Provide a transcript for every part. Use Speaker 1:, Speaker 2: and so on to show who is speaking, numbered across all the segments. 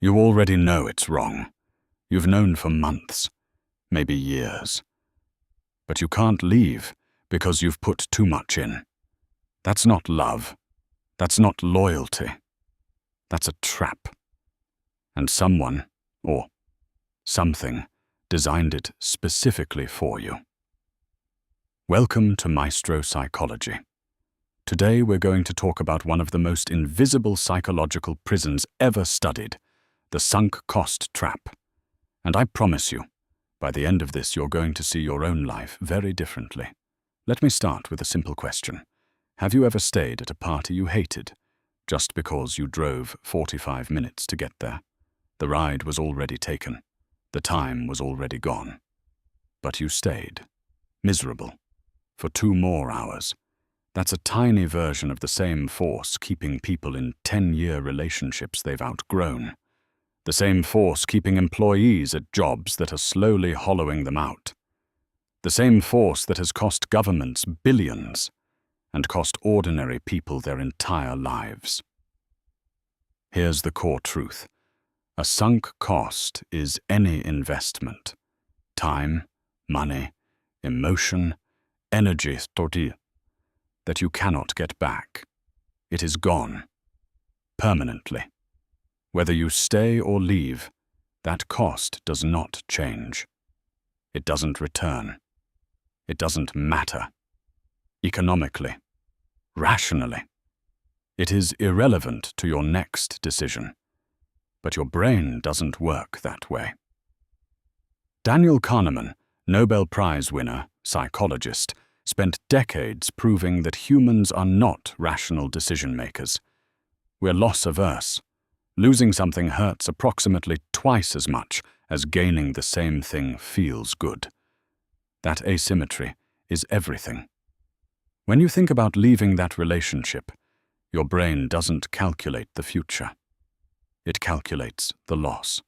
Speaker 1: You already know it's wrong. You've known for months, maybe years. But you can't leave because you've put too much in. That's not love. That's not loyalty. That's a trap. And someone, or something, designed it specifically for you. Welcome to Maestro Psychology. Today we're going to talk about one of the most invisible psychological prisons ever studied, the sunk cost trap. And I promise you, by the end of this you're going to see your own life very differently. Let me start with a simple question. Have you ever stayed at a party you hated, just because you drove 45 minutes to get there? The ride was already taken. The time was already gone. But you stayed, miserable, for 2 more hours. That's a tiny version of the same force keeping people in 10-year relationships they've outgrown. The same force keeping employees at jobs that are slowly hollowing them out. The same force that has cost governments billions and cost ordinary people their entire lives. Here's the core truth. A sunk cost is any investment. Time, money, emotion, energy, that you cannot get back. It is gone. Permanently. Whether you stay or leave, that cost does not change. It doesn't return. It doesn't matter. Economically. Rationally. It is irrelevant to your next decision. But your brain doesn't work that way. Daniel Kahneman, Nobel Prize winner, psychologist, spent decades proving that humans are not rational decision-makers. We're loss-averse. Losing something hurts approximately twice as much as gaining the same thing feels good. That asymmetry is everything. When you think about leaving that relationship, your brain doesn't calculate the future. It calculates the loss.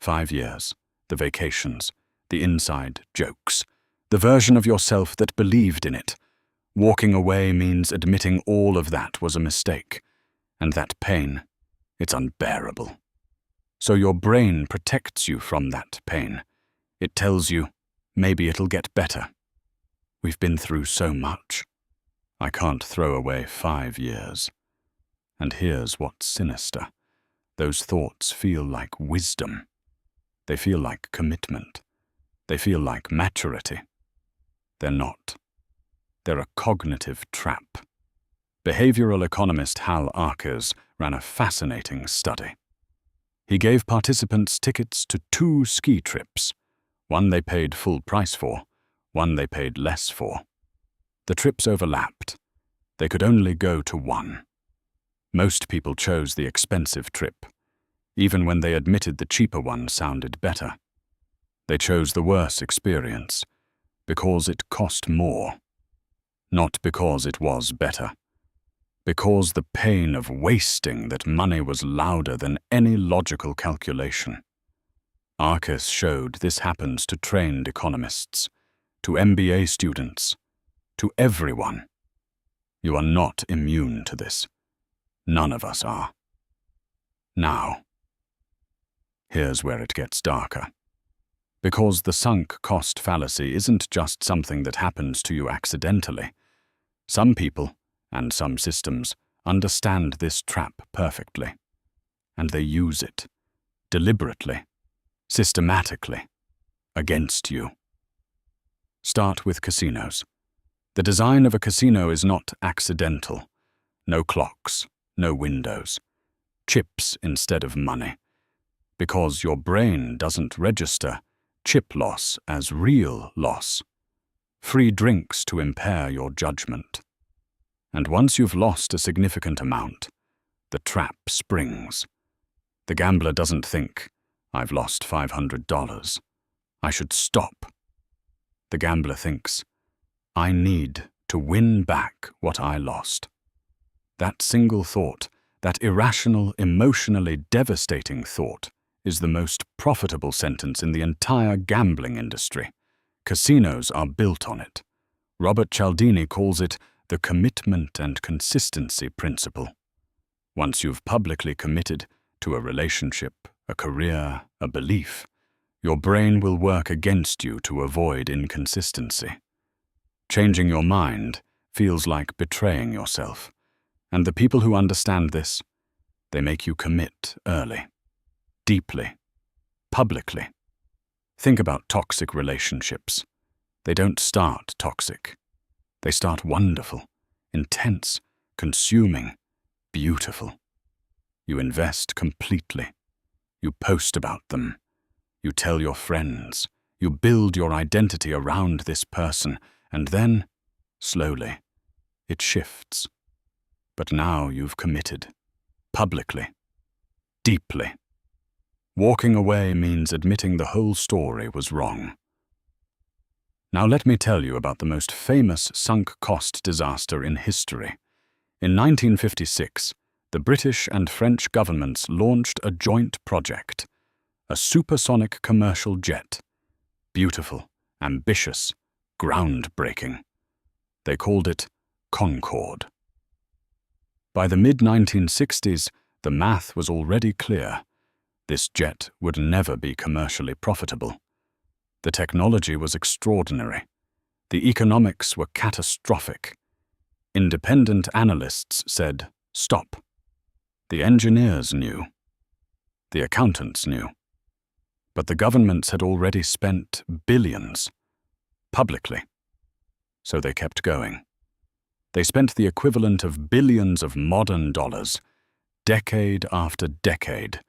Speaker 1: 5 years, the vacations, the inside jokes, the version of yourself that believed in it. Walking away means admitting all of that was a mistake, and that pain, it's unbearable. So your brain protects you from that pain. It tells you, maybe it'll get better. We've been through so much. I can't throw away 5 years. And here's what's sinister. Those thoughts feel like wisdom. They feel like commitment. They feel like maturity. They're not. They're a cognitive trap. Behavioral economist Hal Arkes ran a fascinating study. He gave participants tickets to 2 ski trips. One they paid full price for, one they paid less for. The trips overlapped. They could only go to one. Most people chose the expensive trip, even when they admitted the cheaper one sounded better. They chose the worse experience, because it cost more. Not because it was better. Because the pain of wasting that money was louder than any logical calculation. Arkes showed this happens to trained economists, to MBA students, to everyone. You are not immune to this. None of us are. Now, here's where it gets darker. Because the sunk cost fallacy isn't just something that happens to you accidentally. Some people, and some systems, understand this trap perfectly. And they use it, deliberately, systematically, against you. Start with casinos. The design of a casino is not accidental. No clocks, no windows. Chips instead of money. Because your brain doesn't register chip loss as real loss. Free drinks to impair your judgment. And once you've lost a significant amount, the trap springs. The gambler doesn't think, I've lost $500. I should stop. The gambler thinks, I need to win back what I lost. That single thought, that irrational, emotionally devastating thought, is the most profitable sentence in the entire gambling industry. Casinos are built on it. Robert Cialdini calls it the commitment and consistency principle. Once you've publicly committed, to a relationship, a career, a belief, your brain will work against you to avoid inconsistency. Changing your mind feels like betraying yourself, and the people who understand this, they make you commit early, deeply, publicly. Think about toxic relationships. They don't start toxic. They start wonderful, intense, consuming, beautiful. You invest completely. You post about them. You tell your friends. You build your identity around this person, and then, slowly, it shifts. But now you've committed. Publicly. Deeply. Walking away means admitting the whole story was wrong. Now let me tell you about the most famous sunk cost disaster in history. In 1956, the British and French governments launched a joint project, a supersonic commercial jet. Beautiful, ambitious, groundbreaking. They called it Concorde. By the mid-1960s, the math was already clear. This jet would never be commercially profitable. The technology was extraordinary. The economics were catastrophic. Independent analysts said, "Stop." The engineers knew. The accountants knew. But the governments had already spent billions, publicly. So they kept going. They spent the equivalent of billions of modern dollars, decade after decade,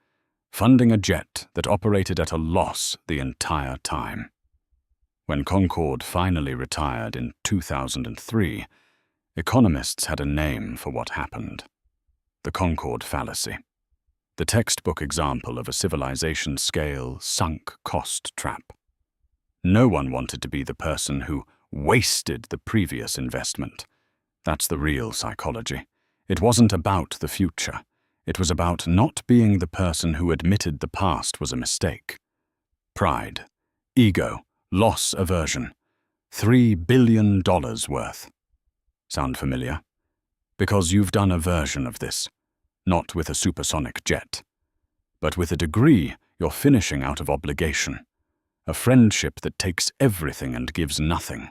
Speaker 1: funding a jet that operated at a loss the entire time. When Concorde finally retired in 2003, economists had a name for what happened: the Concorde Fallacy, the textbook example of a civilization-scale sunk cost trap. No one wanted to be the person who wasted the previous investment. That's the real psychology. It wasn't about the future. It was about not being the person who admitted the past was a mistake. Pride, ego, loss aversion. $3 billion worth. Sound familiar? Because you've done a version of this, not with a supersonic jet, but with a degree you're finishing out of obligation, a friendship that takes everything and gives nothing,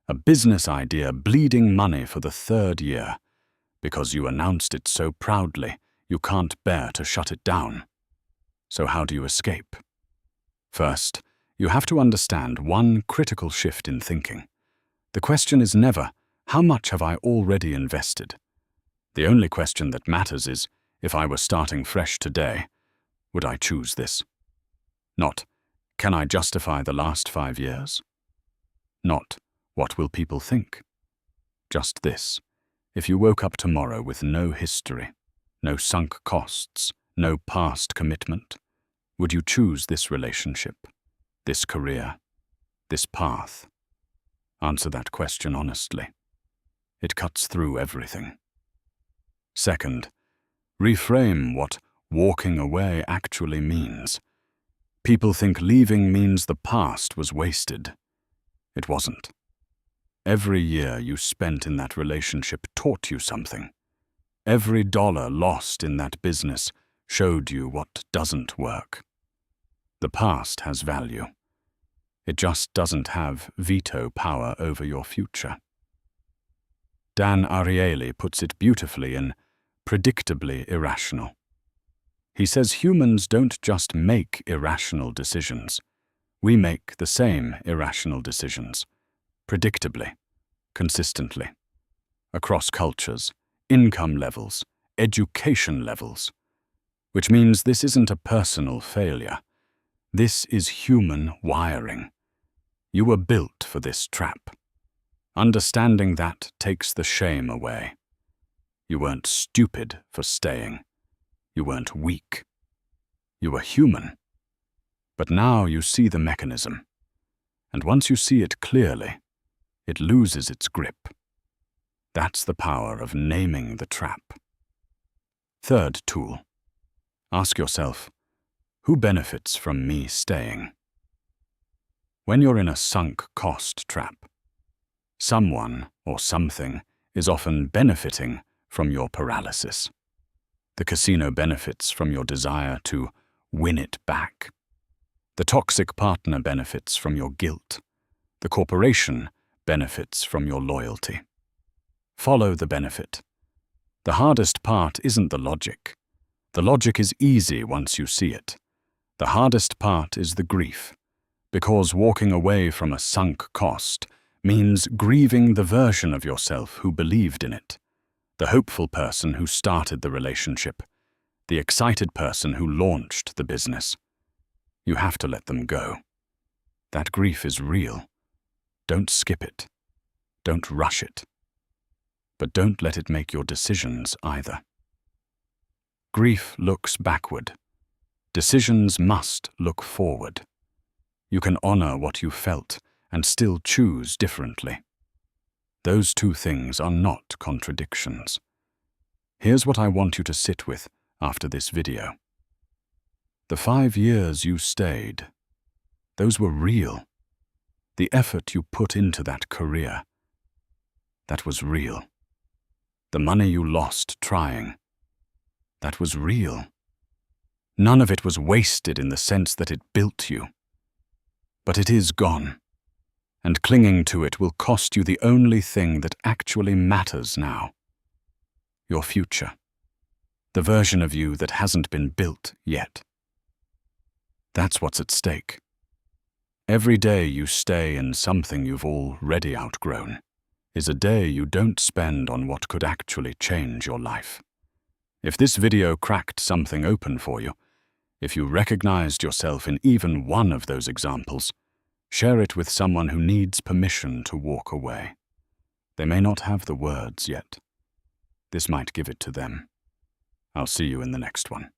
Speaker 1: a business idea bleeding money for the third year, because you announced it so proudly you can't bear to shut it down. So how do you escape? First, you have to understand one critical shift in thinking. The question is never, how much have I already invested? The only question that matters is, if I were starting fresh today, would I choose this? Not, can I justify the last 5 years? Not, what will people think? Just this: if you woke up tomorrow with no history, no sunk costs, no past commitment, would you choose this relationship, this career, this path? Answer that question honestly. It cuts through everything. Second, reframe what walking away actually means. People think leaving means the past was wasted. It wasn't. Every year you spent in that relationship taught you something. Every dollar lost in that business showed you what doesn't work. The past has value. It just doesn't have veto power over your future. Dan Ariely puts it beautifully in Predictably Irrational. He says humans don't just make irrational decisions. We make the same irrational decisions, predictably, consistently, across cultures, income levels, education levels, which means this isn't a personal failure. This is human wiring. You were built for this trap. Understanding that takes the shame away. You weren't stupid for staying. You weren't weak. You were human. But now you see the mechanism. And once you see it clearly, it loses its grip. That's the power of naming the trap. Third tool. Ask yourself, who benefits from me staying? When you're in a sunk cost trap, someone or something is often benefiting from your paralysis. The casino benefits from your desire to win it back. The toxic partner benefits from your guilt. The corporation benefits from your loyalty. Follow the benefit. The hardest part isn't the logic. The logic is easy once you see it. The hardest part is the grief, because walking away from a sunk cost means grieving the version of yourself who believed in it, the hopeful person who started the relationship, the excited person who launched the business. You have to let them go. That grief is real. Don't skip it. Don't rush it. But don't let it make your decisions either. Grief looks backward. Decisions must look forward. You can honor what you felt and still choose differently. Those two things are not contradictions. Here's what I want you to sit with after this video. The 5 years you stayed, those were real. The effort you put into that career, that was real. The money you lost trying, that was real. None of it was wasted in the sense that it built you. But it is gone, and clinging to it will cost you the only thing that actually matters now. Your future. The version of you that hasn't been built yet. That's what's at stake. Every day you stay in something you've already outgrown is a day you don't spend on what could actually change your life. If this video cracked something open for you, if you recognized yourself in even one of those examples, share it with someone who needs permission to walk away. They may not have the words yet. This might give it to them. I'll see you in the next one.